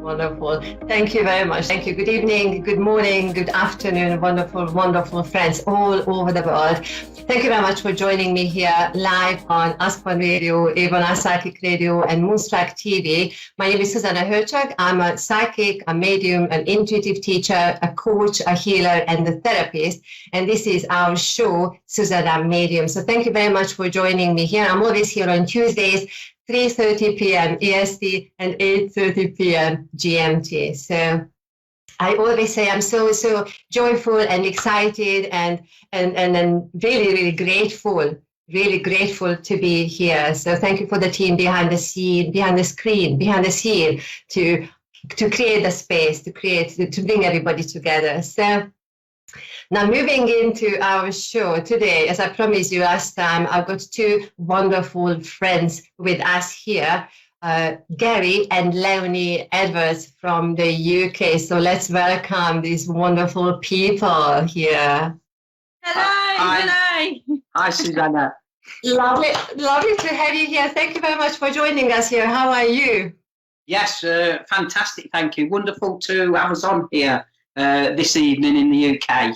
Wonderful. Thank you very much. Thank you. Good evening, good morning, good afternoon, wonderful, wonderful friends all over the world. Thank you very much for joining me here live on A1R Radio, A1R Psychic Radio, and Moonstrike TV. My name is Zsuzsanna Horcsog. I'm a psychic, a medium, an intuitive teacher, a coach, a healer, and a therapist. And this is our show, Zsuzsanna Medium. So thank you very much for joining me here. I'm always here on Tuesdays, 3:30 p.m. EST and 8:30 p.m. GMT. So I always say I'm so joyful and excited and really grateful to be here. So thank you for the team behind the scene to create the space, to bring everybody together. So now moving into our show today, as I promised you last time, I've got two wonderful friends with us here, Garry and Leone Edwards from the UK. So let's welcome these wonderful people here. Hello. Hi, Zsuzsanna. Lovely to have you here. Thank you very much for joining us here. How are you? Yes, fantastic. Thank you. Wonderful to have us on here this evening in the UK.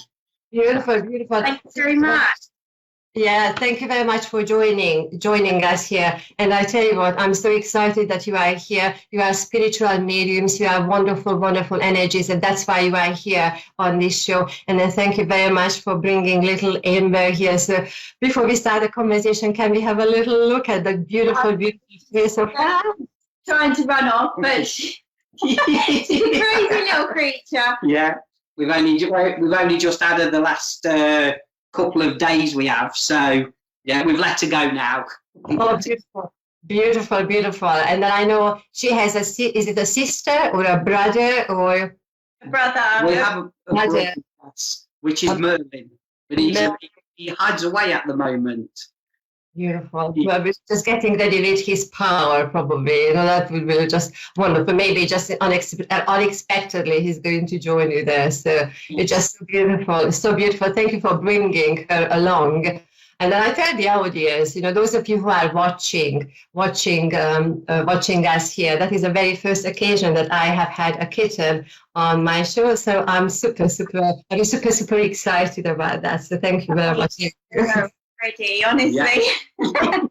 Beautiful. Thank you very much. Yeah, thank you very much for joining us here. And I tell you what, I'm so excited that you are here. You are spiritual mediums. You are wonderful energies, and that's why you are here on this show. And then thank you very much for bringing little Amber here. So before we start the conversation, can we have a little look at the beautiful face of her? Trying to run off, but she's a crazy little creature. Yeah, we've only just added the last couple of days we have, so yeah, we've let her go now. Oh, beautiful. And then I know she has is it a sister or a brother or a brother? We have a brother, which is Merlin, but he hides away at the moment. Beautiful. Well, we're just getting ready with his power, probably. You know, that would be just wonderful. Maybe just unexpectedly he's going to join you there. So it's just so beautiful. So beautiful. Thank you for bringing her along. And then I tell the audience, you know, those of you who are watching us here, that is the very first occasion that I have had a kitten on my show. So I'm super excited about that. So thank you very much. Pretty, honestly. Yeah.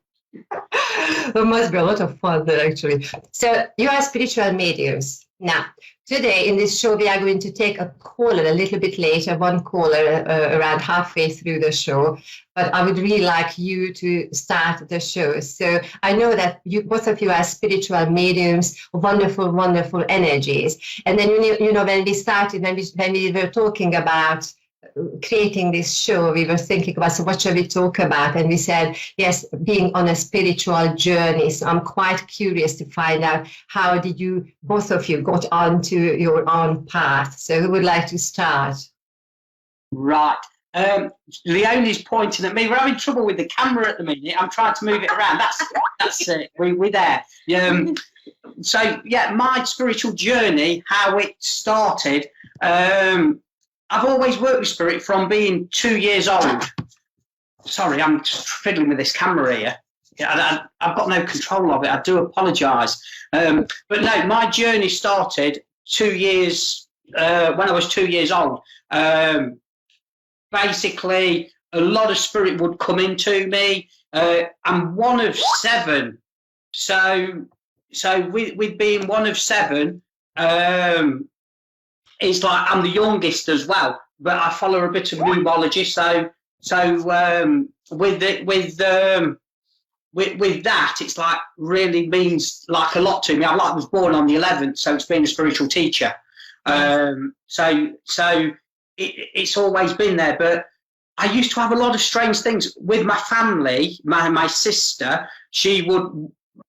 There must be a lot of fun there, actually. So you are spiritual mediums. Now, today in this show, we are going to take a caller a little bit later, one caller around halfway through the show. But I would really like you to start the show. So I know that both of you are spiritual mediums, wonderful energies. And then, you know, when we started, when we were talking about creating this show, we were thinking about, so what shall we talk about? And we said, yes, being on a spiritual journey. So I'm quite curious to find out, how did you, both of you, got onto your own path? So who would like to start? Right. Leone's pointing at me. We're having trouble with the camera at the minute. I'm trying to move it around. That's it. We're there. So, yeah, my spiritual journey, how it started, I've always worked with spirit from being 2 years old. Sorry, I'm just fiddling with this camera here. I've got no control of it. I do apologise. But no, my journey started 2 years, when I was 2 years old. Basically, a lot of spirit would come into me. I'm one of seven. So with being one of seven, it's like I'm the youngest as well, but I follow a bit of numerology. So with that, it's like really means like a lot to me. I was born on the 11th, so it's been a spiritual teacher. So it's always been there. But I used to have a lot of strange things with my family. My sister, she would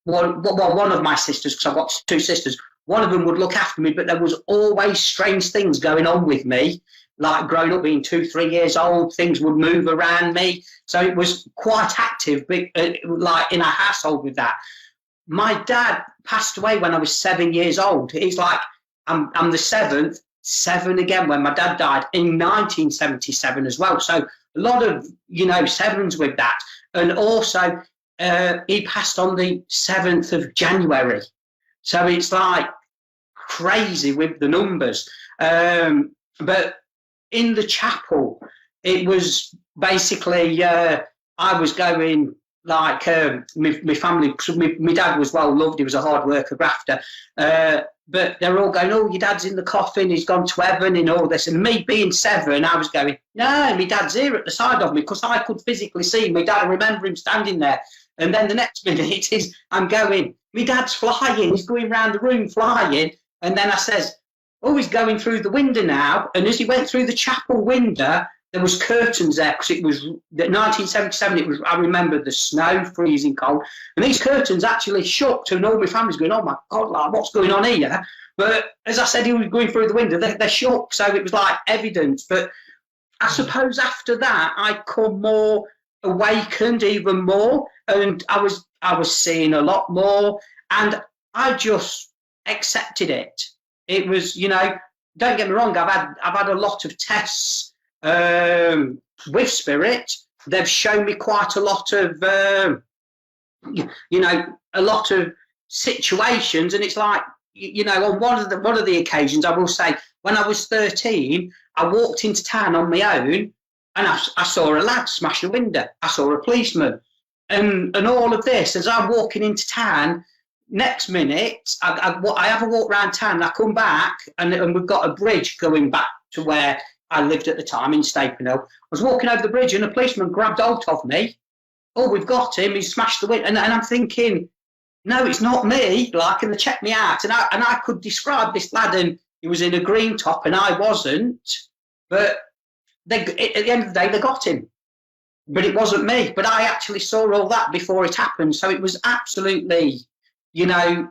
one of my sisters, because I've got two sisters. One of them would look after me, but there was always strange things going on with me. Like growing up, being 2-3 years old, things would move around me. So it was quite active, like in a household with that. My dad passed away when I was 7 years old. He's like, I'm the seventh, 7 again when my dad died in 1977 as well. So a lot of, sevens with that. And also, he passed on the 7th of January. So it's like crazy with the numbers. But in the chapel, it was basically, I was going like, my family, my dad was well loved, he was a hard worker, grafter, but they're all going, oh, your dad's in the coffin, he's gone to heaven and all this. And me being 7, I was going, no, my dad's here at the side of me, because I could physically see my dad. I remember him standing there. And then the next minute is, I'm going, my dad's flying, he's going round the room flying. And then I says, oh, he's going through the window now. And as he went through the chapel window, there was curtains there, because it was 1977. It was, I remember the snow, freezing cold, and these curtains actually shook, and all my family's going, "Oh my God, like, what's going on here?" But as I said, he was going through the window. They shook, so it was like evidence. But I suppose after that, I come more awakened, even more, and I was seeing a lot more, and I just accepted it. It was, you know, don't get me wrong. I've had a lot of tests. With spirit, they've shown me quite a lot of, you know, a lot of situations, and it's like, you know, on one of the occasions, I will say, when I was 13, I walked into town on my own, and I saw a lad smash a window. I saw a policeman, and all of this as I'm walking into town. Next minute, I have a walk around town, and I come back, and we've got a bridge going back to where I lived at the time in Stapenhill. I was walking over the bridge, and a policeman grabbed hold of me. Oh, we've got him. He smashed the window. And I'm thinking, no, it's not me. Like, and they checked me out. And I could describe this lad, and he was in a green top, and I wasn't. But at the end of the day, they got him. But it wasn't me. But I actually saw all that before it happened. So it was absolutely, you know,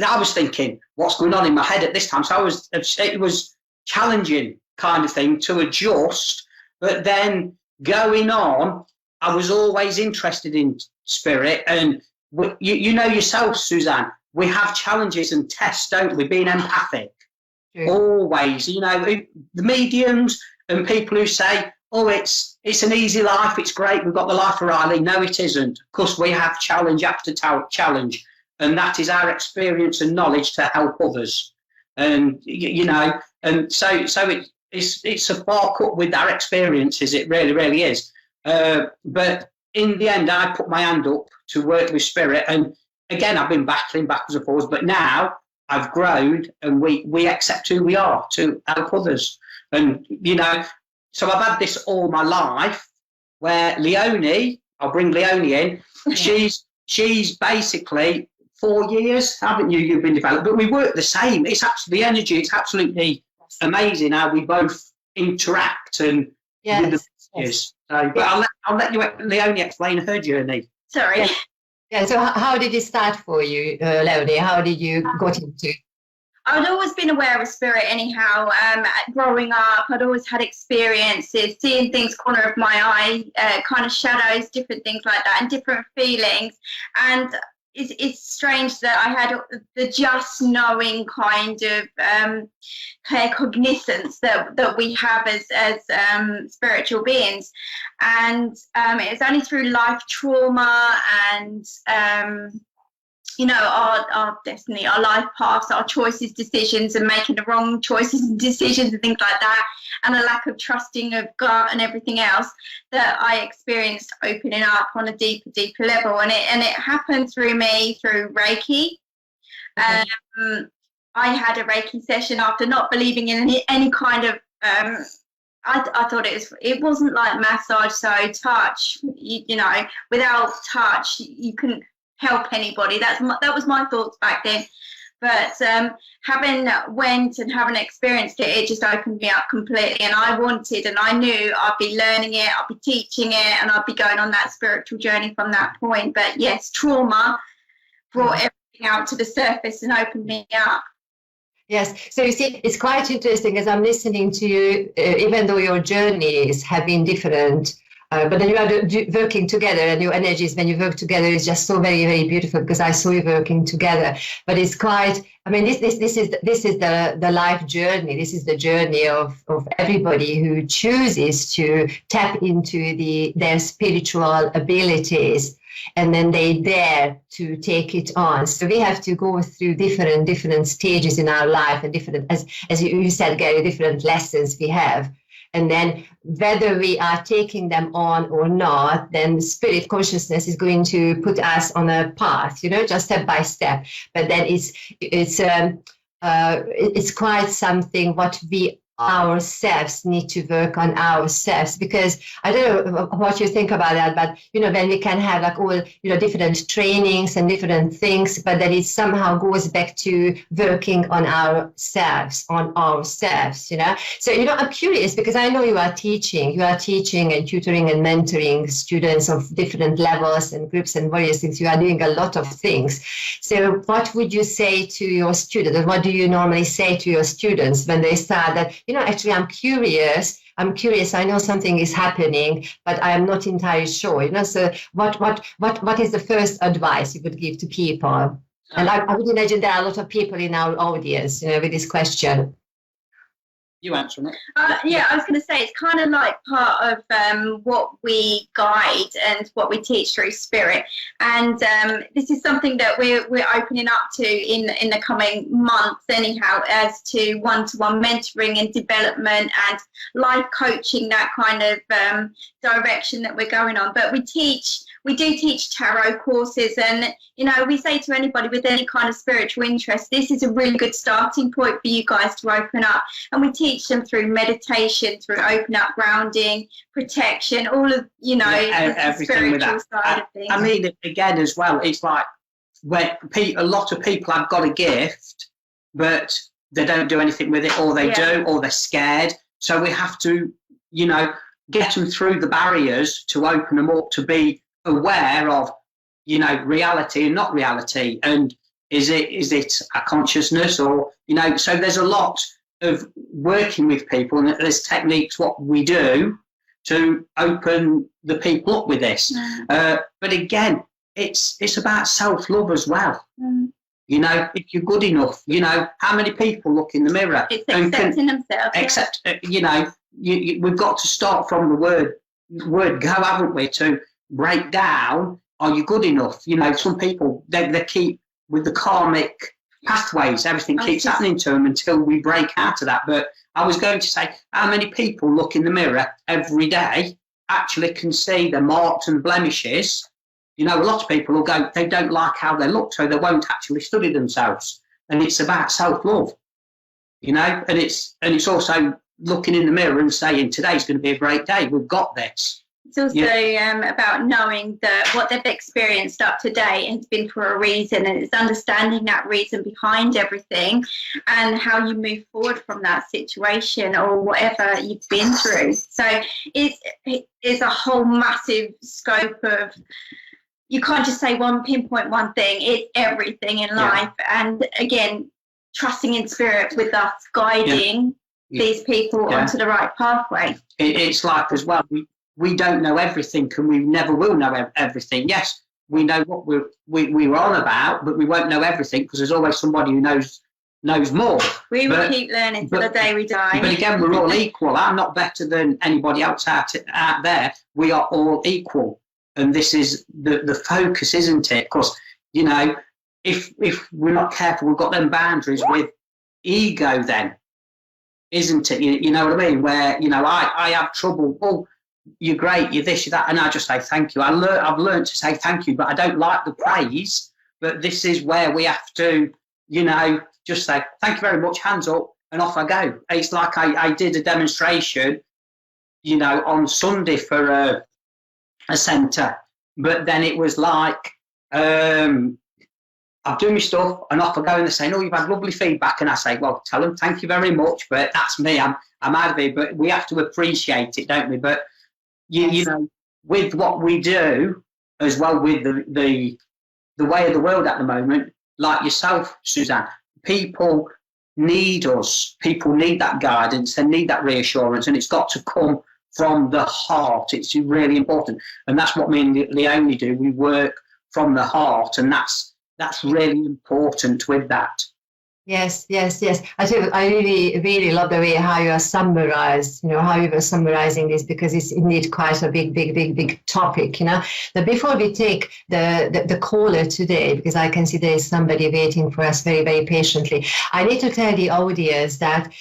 I was thinking, what's going on in my head at this time? So it was challenging kind of thing to adjust. But then going on, I was always interested in spirit. And you know yourself, Zsuzsanna, we have challenges and tests, don't we? Being empathic. Yeah. Always, you know, the mediums and people who say, oh, it's an easy life, it's great, we've got the life of Riley. No, it isn't. Of course, we have challenge after challenge, and that is our experience and knowledge to help others. And, you know, and so it's a fork up with our experiences, it really, really is. But in the end, I put my hand up to work with spirit, and again, I've been battling backwards and forwards, but now I've grown, and we accept who we are to help others. And, you know, so I've had this all my life, where Leone, I'll bring Leone in, she's basically 4 years, haven't you? You've been developed, but we work the same. It's actually the energy, it's absolutely amazing how we both interact and with the messages. So, but I'll let you, Leone, explain her journey. Sorry. Yeah. So how did it start for you, Leone? How did you got into? I'd always been aware of spirit anyhow. Growing up, I'd always had experiences, seeing things corner of my eye, kind of shadows, different things like that, and different feelings. And it's strange that I had the just knowing kind of claircognizance that we have as spiritual beings. And it was only through life trauma and you know, our destiny, our life paths, our choices, decisions, and making the wrong choices and decisions and things like that, and a lack of trusting of God and everything else, that I experienced opening up on a deeper level. And it happened through Reiki. I had a Reiki session after not believing in any kind of, I thought it wasn't like massage, so touch, you know, without touch, you couldn't help anybody. That was my thoughts back then. But having experienced it, it just opened me up completely. And I wanted, and I knew I'd be learning it, I'd be teaching it, and I'd be going on that spiritual journey from that point. But yes, trauma brought everything out to the surface and opened me up. Yes, so you see, it's quite interesting as I'm listening to you, even though your journeys have been different, but then you are working together, and your energies when you work together is just so very, very beautiful, because I saw you working together. But it's quite, I mean, this is the life journey. This is the journey of everybody who chooses to tap into their spiritual abilities. and then they dare to take it on. So we have to go through different stages in our life, and different, as you said, Garry, different lessons we have. And then whether we are taking them on or not, then spirit consciousness is going to put us on a path, just step by step. But then it's quite something what we ourselves need to work on ourselves, because I don't know what you think about that, but when we can have like all different trainings and different things, but then it somehow goes back to working on ourselves. So I'm curious, because I know you are teaching and tutoring and mentoring students of different levels and groups and various things. You are doing a lot of things. So what would you say to your students, and what do you normally say to your students when they start that, actually, I'm curious. I know something is happening, but I am not entirely sure. So what is the first advice you would give to people? And I would imagine there are a lot of people in our audience, with this question. You answer it. Yeah, I was going to say it's kind of like part of what we guide and what we teach through spirit, and this is something that we're opening up to in the coming months, anyhow, as to one-to-one mentoring and development and life coaching, that kind of direction that we're going on. But we do teach tarot courses, and we say to anybody with any kind of spiritual interest, this is a really good starting point for you guys to open up. And we teach them through meditation, through open up grounding, protection, all of the spiritual side of things. I mean, again, as well, it's like when a lot of people have got a gift, but they don't do anything with it, or they do, or they're scared. So we have to, get them through the barriers to open them up to be aware of reality and not reality, and is it a consciousness, or so there's a lot of working with people, and there's techniques what we do to open the people up with this. But again, it's about self-love as well. If you're good enough, how many people look in the mirror? It's accepting themselves. We've got to start from the word go, haven't we, to break down, are you good enough? Some people, they keep with the karmic pathways, everything keeps happening to them until we break out of that. But I was going to say, how many people look in the mirror every day, actually can see the marks and blemishes? A lot of people will go, they don't like how they look, so they won't actually study themselves. And it's about self-love, and it's also looking in the mirror and saying, today's going to be a great day, we've got this. It's also about knowing that what they've experienced up to date has been for a reason, and it's understanding that reason behind everything and how you move forward from that situation or whatever you've been through. So it's a whole massive scope of, you can't just say pinpoint one thing, it's everything in life. And again, trusting in spirit with us guiding these people onto the right pathway. It's like, as well, we don't know everything, and we never will know everything. Yes, we know what we're on about, but we won't know everything, because there's always somebody who knows more. We will keep learning till the day we die. But again, we're all equal. I'm not better than anybody else out there. We are all equal, and this is the focus, isn't it? Because if we're not careful, we've got them boundaries with ego. Then, isn't it? You know what I mean? Where I have trouble. Oh, you're great, you're this, you're that, and I just say thank you. I've learned to say thank you, but I don't like the praise. But this is where we have to, just say thank you very much, hands up, and off I go. It's like I did a demonstration, on Sunday for a centre, but then it was like I've done my stuff and off I go, and they're saying, oh, you've had lovely feedback, and I say, well, tell them thank you very much, but that's me, I'm out of here. But we have to appreciate it, don't we? But with what we do as well, with the way of the world at the moment, like yourself, Zsuzsanna, people need us. People need that guidance. They need that reassurance, and it's got to come from the heart. It's really important, and that's what me and Leone do. We work from the heart, and that's really important with that. Yes, yes, yes. I really, really love the way how you are summarized, how you were summarizing this, because it's indeed quite a big topic, But before we take the caller today, because I can see there is somebody waiting for us very, very patiently, I need to tell the audience that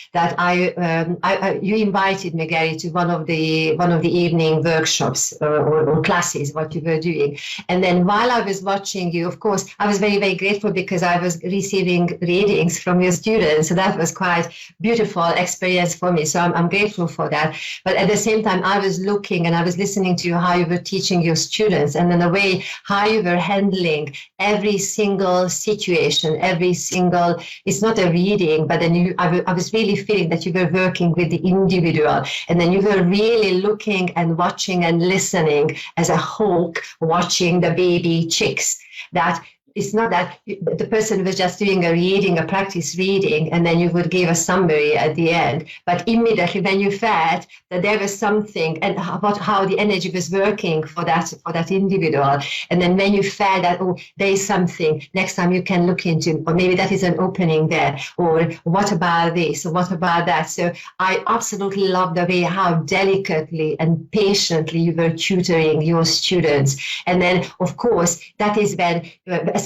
you invited me, Garry, to one of the evening workshops or classes, what you were doing. And then while I was watching you, of course, I was very, very grateful because I was receiving readings from your students. So that was quite beautiful experience for me. So I'm grateful for that. But at the same time, I was looking and I was listening to how you were teaching your students, and then the way how you were handling every single situation, it's not a reading, but then I was really feeling that you were working with the individual, and then you were really looking and watching and listening as a hawk watching the baby chicks. That it's not that the person was just doing a practice reading, and then you would give a summary at the end. But immediately when you felt that there was something and about how the energy was working for that individual, and then when you felt that, oh, there is something, next time you can look into, or maybe that is an opening there, or what about this, or what about that. So I absolutely love the way how delicately and patiently you were tutoring your students. And then, of course, that is when,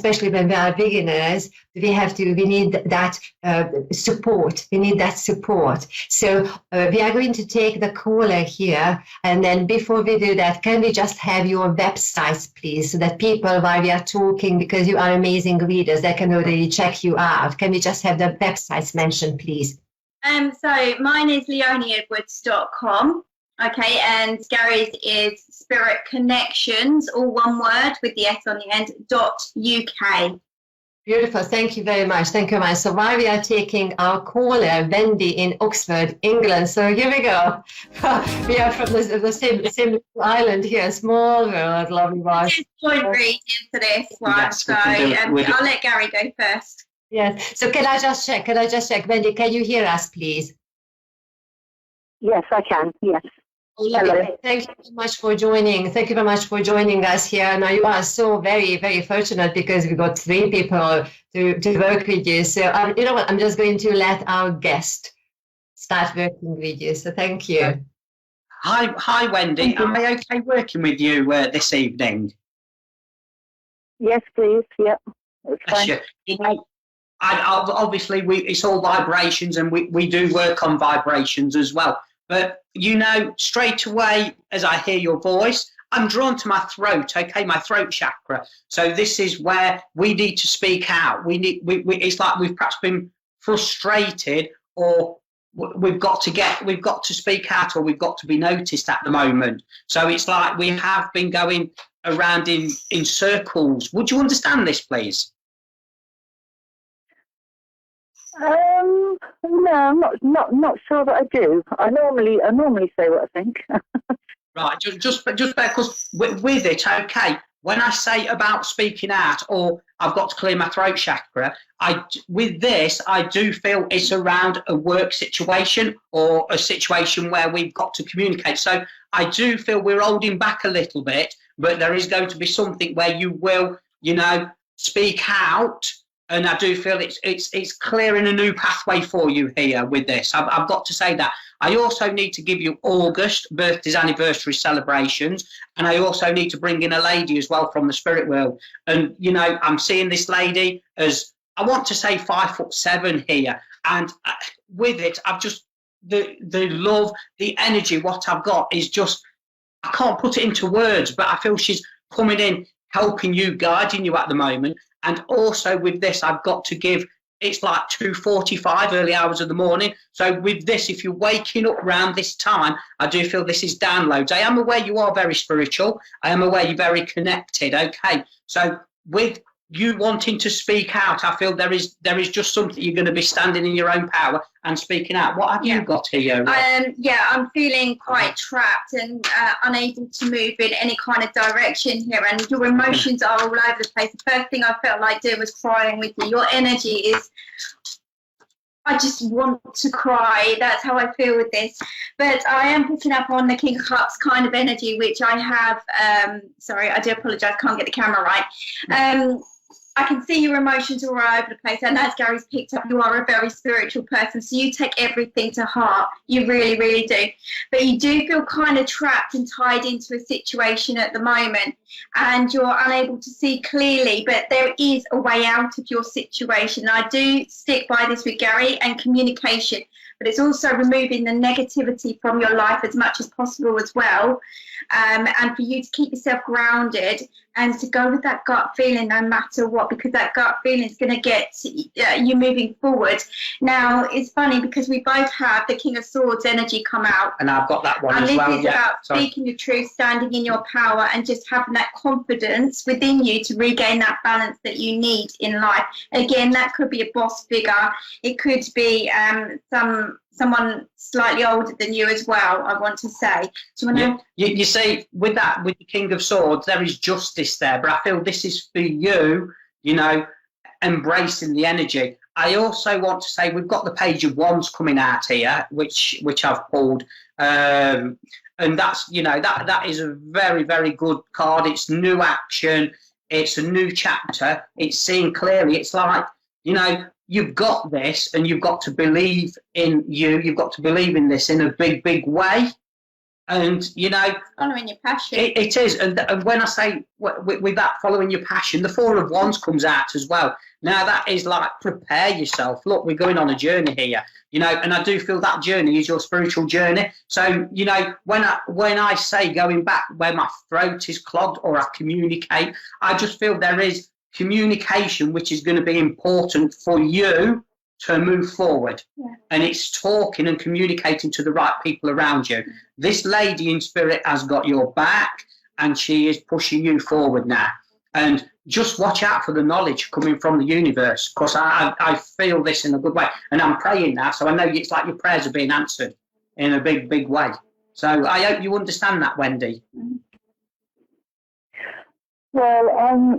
especially when we are beginners, we need that support. We need that support. So we are going to take the caller here. And then before we do that, can we just have your websites, please, so that people, while we are talking, because you are amazing readers, they can already check you out. Can we just have the websites mentioned, please? So mine is leoneedwards.com. Okay, and Garry's is Spirit Connections, all one word with the S on the end, .uk. Beautiful. Thank you very much. Thank you very much. So while we are taking our caller, Wendy in Oxford, England. So here we go. We are from the same island here, small world, lovely one. Point reading to this one. Yes, so I'll let Garry go first. Yes. So can I just check? Wendy, can you hear us, please? Yes, I can. Yes. Hello. Thank you so much for joining. Thank you very much for joining us here. Now you are so very, very fortunate because we got 3 people to work with you. So you know what? I'm just going to let our guest start working with you. So thank you. Hi, Wendy. Am I okay working with you this evening? Yes, please. Yeah, it's fine. You know, obviously it's all vibrations, and we do work on vibrations as well. But, straight away, as I hear your voice, I'm drawn to my throat, okay, my throat chakra. So this is where we need to speak out. It's like we've perhaps been frustrated, or we've got to speak out, or we've got to be noticed at the moment. So it's like we have been going around in circles. Would you understand this, please? No, I'm not sure that I do. I normally say what I think. Right, just because with it, okay. When I say about speaking out, or I've got to clear my throat chakra, with this I do feel it's around a work situation or a situation where we've got to communicate. So I do feel we're holding back a little bit, but there is going to be something where you will, speak out. And I do feel it's clearing a new pathway for you here with this. I've got to say that. I also need to give you August birthdays, anniversary celebrations, and I also need to bring in a lady as well from the spirit world. And I'm seeing this lady as, I want to say 5'7" here, and with it, I've just the love, the energy. What I've got is just, I can't put it into words, but I feel she's coming in, helping you, guiding you at the moment. And also with this, I've got to give, it's like 2:45, early hours of the morning. So with this, if you're waking up around this time, I do feel this is downloads. I am aware you are very spiritual. I am aware you're very connected. Okay. So with you wanting to speak out, I feel there is just something you're going to be standing in your own power and speaking out. What have you got here? I'm feeling quite trapped and unable to move in any kind of direction here, and your emotions are all over the place. The first thing I felt like doing was crying with you. Your energy is, I just want to cry. That's how I feel with this. But I am picking up on the King of Cups kind of energy, which I have, sorry, I do apologise, can't get the camera right. I can see your emotions all over the place, and as Gary's picked up, you are a very spiritual person, so you take everything to heart. You really, really do. But you do feel kind of trapped and tied into a situation at the moment, and you're unable to see clearly, but there is a way out of your situation. I do stick by this with Garry, and communication, but it's also removing the negativity from your life as much as possible as well. And for you to keep yourself grounded and to go with that gut feeling no matter what, because that gut feeling is going to get you moving forward. Now, it's funny because we both have the King of Swords energy come out. And I've got that one and as well. And this is about speaking your truth, standing in your power, and just having that confidence within you to regain that balance that you need in life. Again, that could be a boss figure. It could be someone slightly older than you as well, I want to say. So you see, with the King of Swords, there is justice there, but I feel this is for you, embracing the energy. I also want to say we've got the Page of Wands coming out here, which I've pulled, and that's, that is a very, very good card. It's new action. It's a new chapter. It's seeing clearly. It's like, you've got this, and you've got to believe in you. You've got to believe in this in a big, big way. And, following your passion. It is. And when I say with that following your passion, the Four of Wands comes out as well. Now, that is like, prepare yourself. Look, we're going on a journey here, and I do feel that journey is your spiritual journey. So, when I say going back where my throat is clogged or I communicate, I just feel there is communication which is going to be important for you to move forward. And it's talking and communicating to the right people around you. This lady in spirit has got your back, and she is pushing you forward now. And just watch out for the knowledge coming from the universe, because I feel this in a good way, and I'm praying now, so I know it's like your prayers are being answered in a big, big way. So I hope you understand that, Wendy. Well,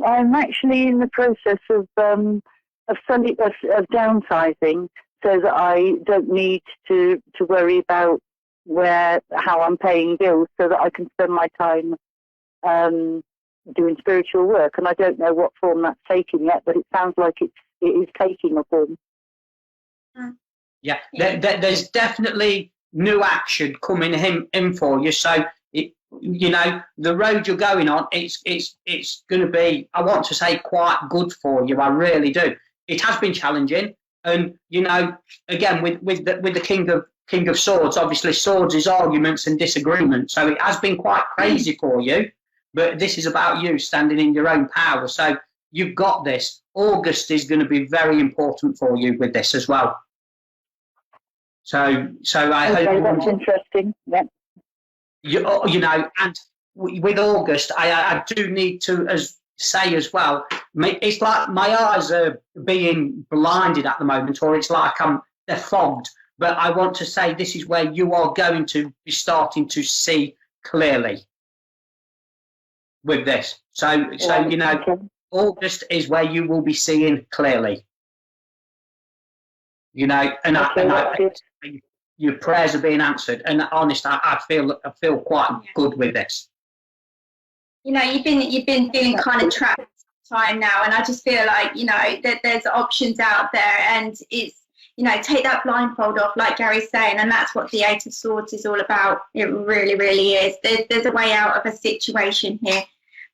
I'm actually in the process of downsizing, so that I don't need to worry about how I'm paying bills, so that I can spend my time doing spiritual work. And I don't know what form that's taking yet, but it sounds like it is taking a form. Yeah, there's definitely new action coming in for you. So the road you're going on, it's going to be, I want to say, quite good for you. I really do. It has been challenging, and again with the King of Swords, obviously swords is arguments and disagreements, so it has been quite crazy for you. But this is about you standing in your own power. So you've got this. August is going to be very important for you with this as well. So I hope that's interesting. Yeah. And with August, I do need to say as well, it's like my eyes are being blinded at the moment, or it's like they're fogged. But I want to say this is where you are going to be starting to see clearly with this. So August is where you will be seeing clearly. Your prayers are being answered, and honest, I feel quite good with this. You've been feeling kind of trapped time now, and I just feel like that there's options out there, and it's take that blindfold off, like Gary's saying, and that's what the Eight of Swords is all about. It really, really is. There's a way out of a situation here,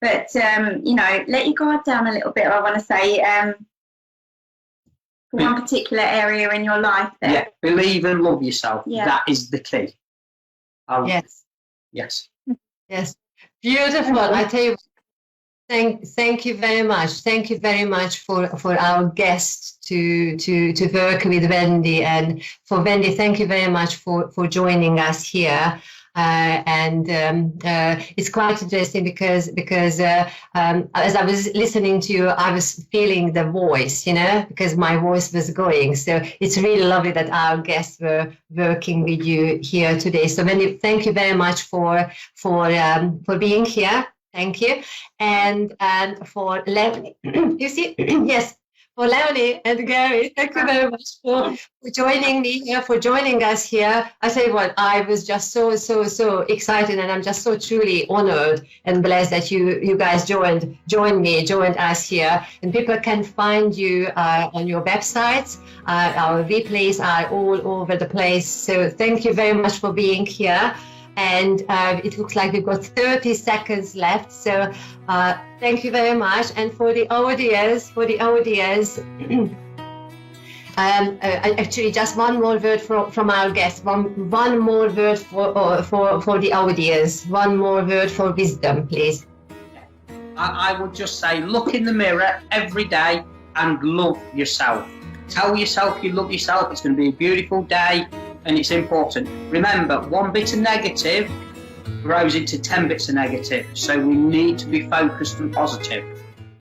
but let your guard down a little bit. I want to say. One particular area in your life there. Yeah, believe and love yourself. Yeah. That is the key. Yes. Beautiful. I tell you, thank you very much. Thank you very much for our guest to work with Wendy, and for Wendy, thank you very much for joining us here. It's quite interesting because as I was listening to you, I was feeling the voice, because my voice was going. So it's really lovely that our guests were working with you here today. So Wendy, thank you very much for being here. Thank you, and for letting you see, yes. for Leone and Garry. Thank you very much for joining me here, for joining us here. I tell you what, I was just so excited, and I'm just so truly honored and blessed that you guys joined us here. And people can find you on your websites. Our replays are all over the place. So thank you very much for being here. And it looks like we've got 30 seconds left. So thank you very much. And for the audience, actually just one more word from our guest, one more word for the audience, one more word for wisdom, please. I would just say, look in the mirror every day and love yourself. Tell yourself you love yourself. It's going to be a beautiful day. And it's important. Remember, 1 bit of negative grows into 10 bits of negative. So we need to be focused and positive.